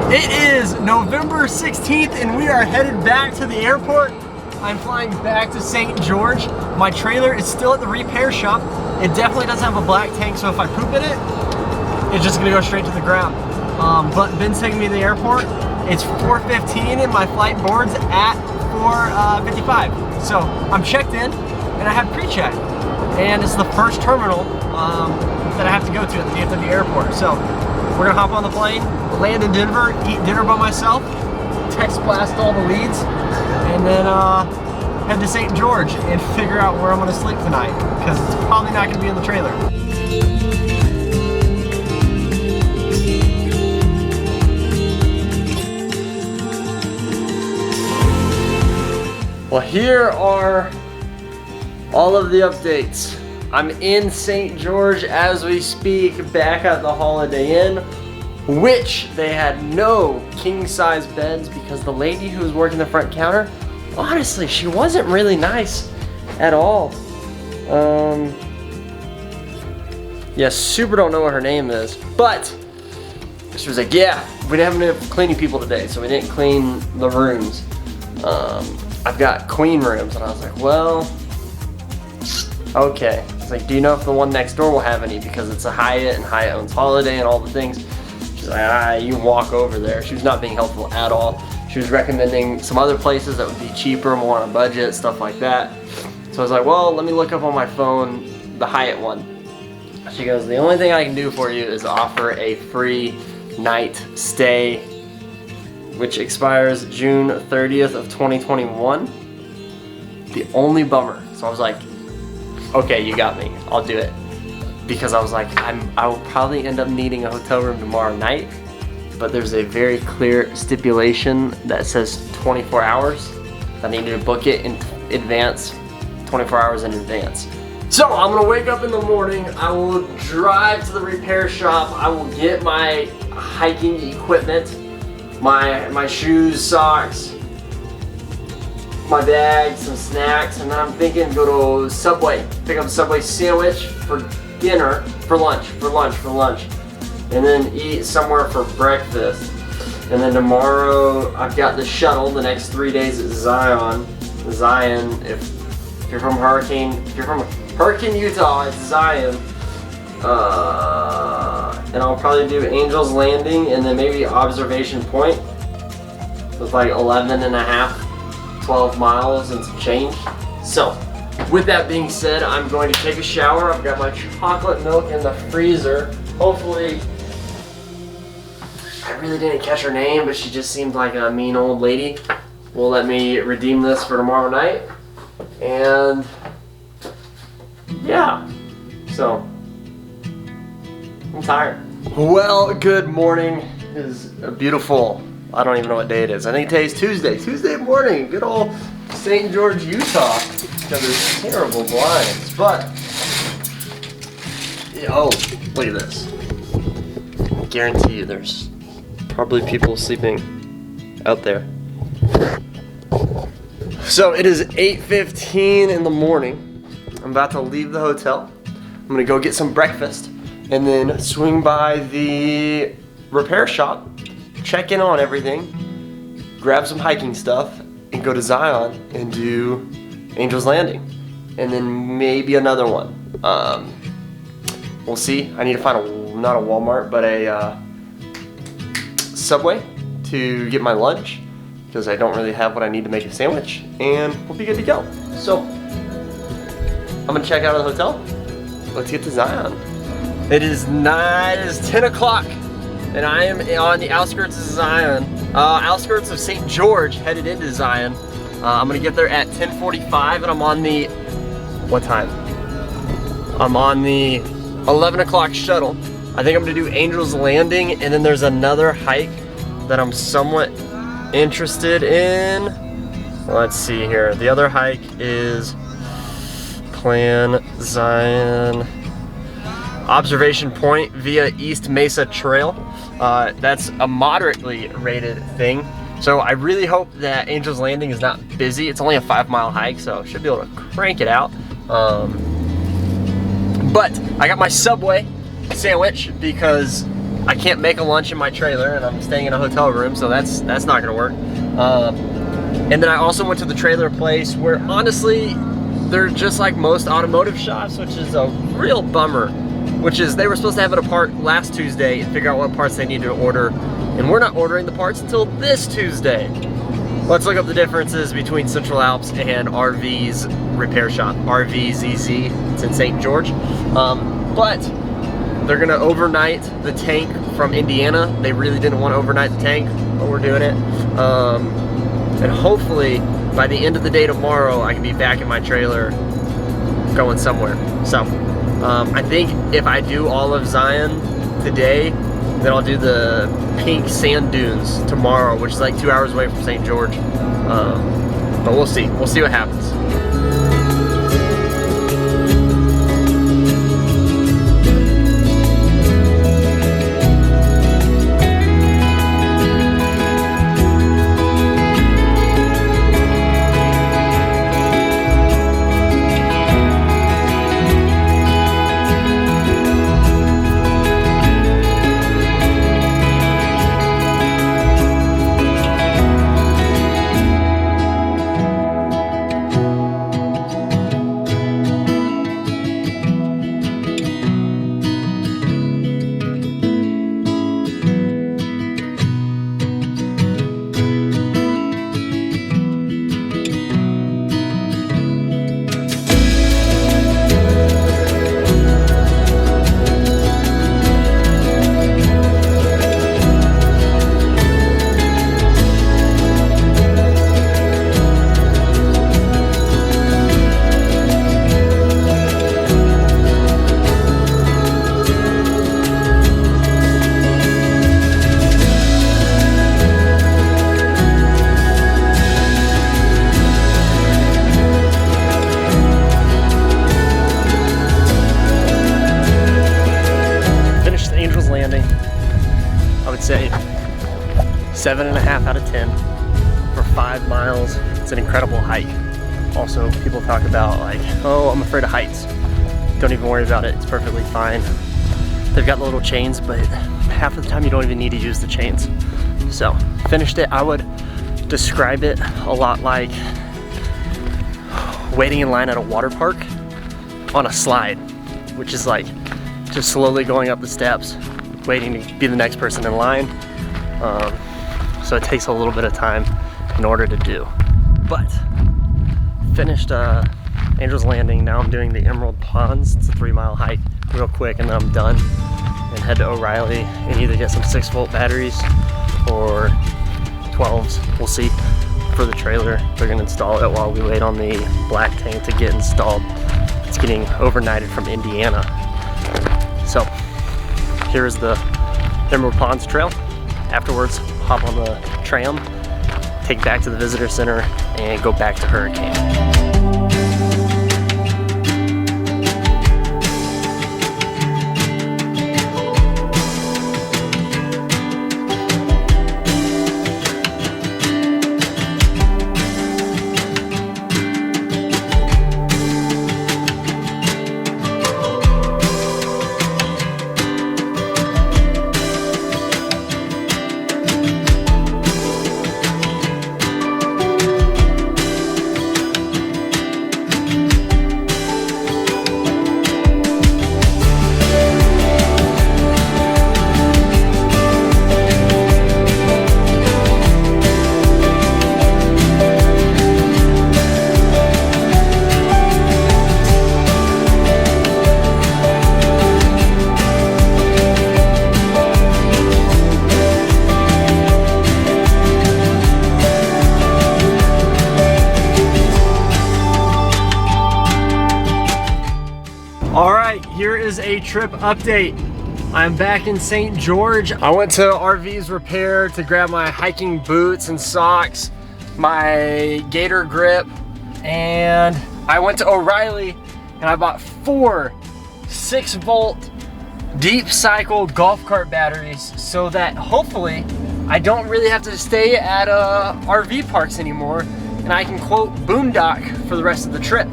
It is November 16th and we are headed back to the airport. I'm flying back to St. George. My trailer is still at the repair shop. It definitely doesn't have a black tank, so if I poop in it, it's just gonna go straight to the ground. But Ben's taking me to the airport. It's 4:15 and my flight boards at 4:55. So I'm checked in and I have pre-check. And it's the first terminal that I have to go to at the DFW airport. So we're gonna hop on the plane, land in Denver, eat dinner by myself, text blast all the leads, and then head to St. George and figure out where I'm gonna sleep tonight, because it's probably not gonna be in the trailer. Well, here are all of the updates. I'm in St. George as we speak, back at the Holiday Inn, which they had no king-size beds because the lady who was working the front counter, honestly, she wasn't really nice at all. Yeah, super don't know what her name is, but she was like, yeah, we didn't have enough cleaning people today, so we didn't clean the rooms. I've got queen rooms, and I was like, well, okay. It's like, do you know if the one next door will have any? Because it's a Hyatt and Hyatt owns Holiday and all the things. She's like, you can walk over there. She was not being helpful at all. She was recommending some other places that would be cheaper, more on a budget, stuff like that. So I was like, well, let me look up on my phone the Hyatt one. She goes, the only thing I can do for you is offer a free night stay, which expires June 30th of 2021. The only bummer. So I was like, okay, you got me, I'll do it. Because I was like, I will probably end up needing a hotel room tomorrow night, but there's a very clear stipulation that says 24 hours. I needed to book it in advance, 24 hours in advance. So I'm gonna wake up in the morning, I will drive to the repair shop, I will get my hiking equipment, my shoes, socks, my bag, some snacks, and then I'm thinking go to Subway, pick up a Subway sandwich for dinner, for lunch, and then eat somewhere for breakfast. And then tomorrow I've got the shuttle the next 3 days at Zion, if you're from Hurricane Utah, it's Zion. And I'll probably do Angel's Landing and then maybe Observation Point with like 12 miles and some change. So, with that being said, I'm going to take a shower. I've got my chocolate milk in the freezer. Hopefully, I really didn't catch her name, but she just seemed like a mean old lady. Will let me redeem this for tomorrow night. And yeah, so I'm tired. Well, good morning. It is a beautiful, I don't even know what day it is. I think today's Tuesday morning. Good old St. George, Utah. Because there's terrible blinds, but oh, look at this. I guarantee you there's probably people sleeping out there. So it is 8:15 in the morning. I'm about to leave the hotel. I'm gonna go get some breakfast and then swing by the repair shop, check in on everything, grab some hiking stuff, and go to Zion and do Angel's Landing. And then maybe another one. We'll see. I need to find not a Walmart, but a Subway to get my lunch, because I don't really have what I need to make a sandwich, and we'll be good to go. So, I'm gonna check out of the hotel. Let's get to Zion. It is 10 o'clock, and I am on the outskirts of Zion, outskirts of St. George, headed into Zion. I'm gonna get there at 10:45, and I'm on the, what time? I'm on the 11 o'clock shuttle. I think I'm gonna do Angel's Landing, and then there's another hike that I'm somewhat interested in. Let's see here. The other hike is Plan Zion Observation Point via East Mesa Trail. That's a moderately rated thing. So I really hope that Angel's Landing is not busy. It's only a 5-mile hike, so I should be able to crank it out. But I got my Subway sandwich because I can't make a lunch in my trailer, and I'm staying in a hotel room, so that's not gonna work. And then I also went to the trailer place where honestly, they're just like most automotive shops, which is a real bummer. Which is, they were supposed to have it apart last Tuesday and figure out what parts they need to order, and we're not ordering the parts until this Tuesday. Let's look up the differences between Central Alps and RV's repair shop, RVZZ. It's in St. George. But they're gonna overnight the tank from Indiana. They really didn't want to overnight the tank, but we're doing it. And hopefully by the end of the day tomorrow, I can be back in my trailer going somewhere. So I think if I do all of Zion today, then I'll do the pink sand dunes tomorrow, which is like 2 hours away from St. George. But we'll see. We'll see what happens. Say 7.5 out of 10 for 5 miles. It's an incredible hike. Also, people talk about like, oh, I'm afraid of heights. Don't even worry about it. It's perfectly fine. They've got the little chains, but half of the time you don't even need to use the chains. So, finished it. I would describe it a lot like waiting in line at a water park on a slide, which is like just slowly going up the steps, waiting to be the next person in line. So it takes a little bit of time in order to do. But finished Angel's Landing. Now I'm doing the Emerald Ponds. It's a 3-mile hike real quick and then I'm done. And head to O'Reilly and either get some 6-volt batteries or 12s, we'll see, for the trailer. They're gonna install it while we wait on the black tank to get installed. It's getting overnighted from Indiana. So here is the Emerald Ponds Trail. Afterwards, hop on the tram, take back to the visitor center, and go back to Hurricane. Here is a trip update. I'm back in St. George. I went to RV's Repair to grab my hiking boots and socks, my gator grip, and I went to O'Reilly and I bought 4 6-volt deep cycle golf cart batteries so that hopefully I don't really have to stay at RV parks anymore and I can quote boondock for the rest of the trip.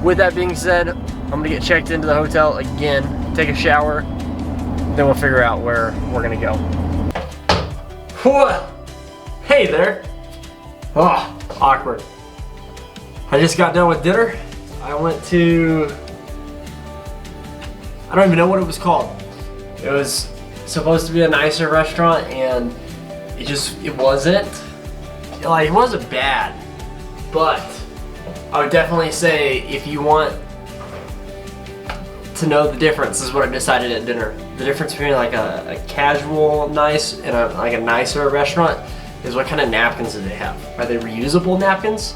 With that being said, I'm gonna get checked into the hotel again, take a shower, then we'll figure out where we're gonna go. Whoa. Hey there. Oh, awkward. I just got done with dinner. I went to, I don't even know what it was called. It was supposed to be a nicer restaurant, and it wasn't. Like, it wasn't bad, but I would definitely say if you want to know the difference, this is what I decided at dinner. The difference between like a casual nice and like a nicer restaurant is what kind of napkins do they have. Are they reusable napkins,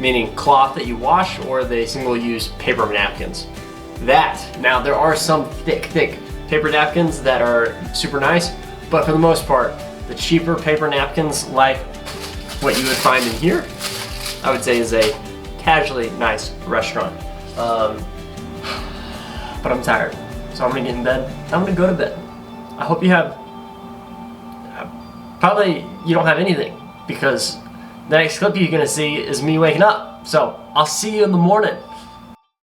meaning cloth that you wash, or are they single-use paper napkins? Now there are some thick paper napkins that are super nice, but for the most part, the cheaper paper napkins, like what you would find in here, I would say is a casually nice restaurant. But I'm tired, so I'm gonna get in bed. I'm gonna go to bed. I hope you have, probably you don't have anything, because the next clip you're gonna see is me waking up. So I'll see you in the morning.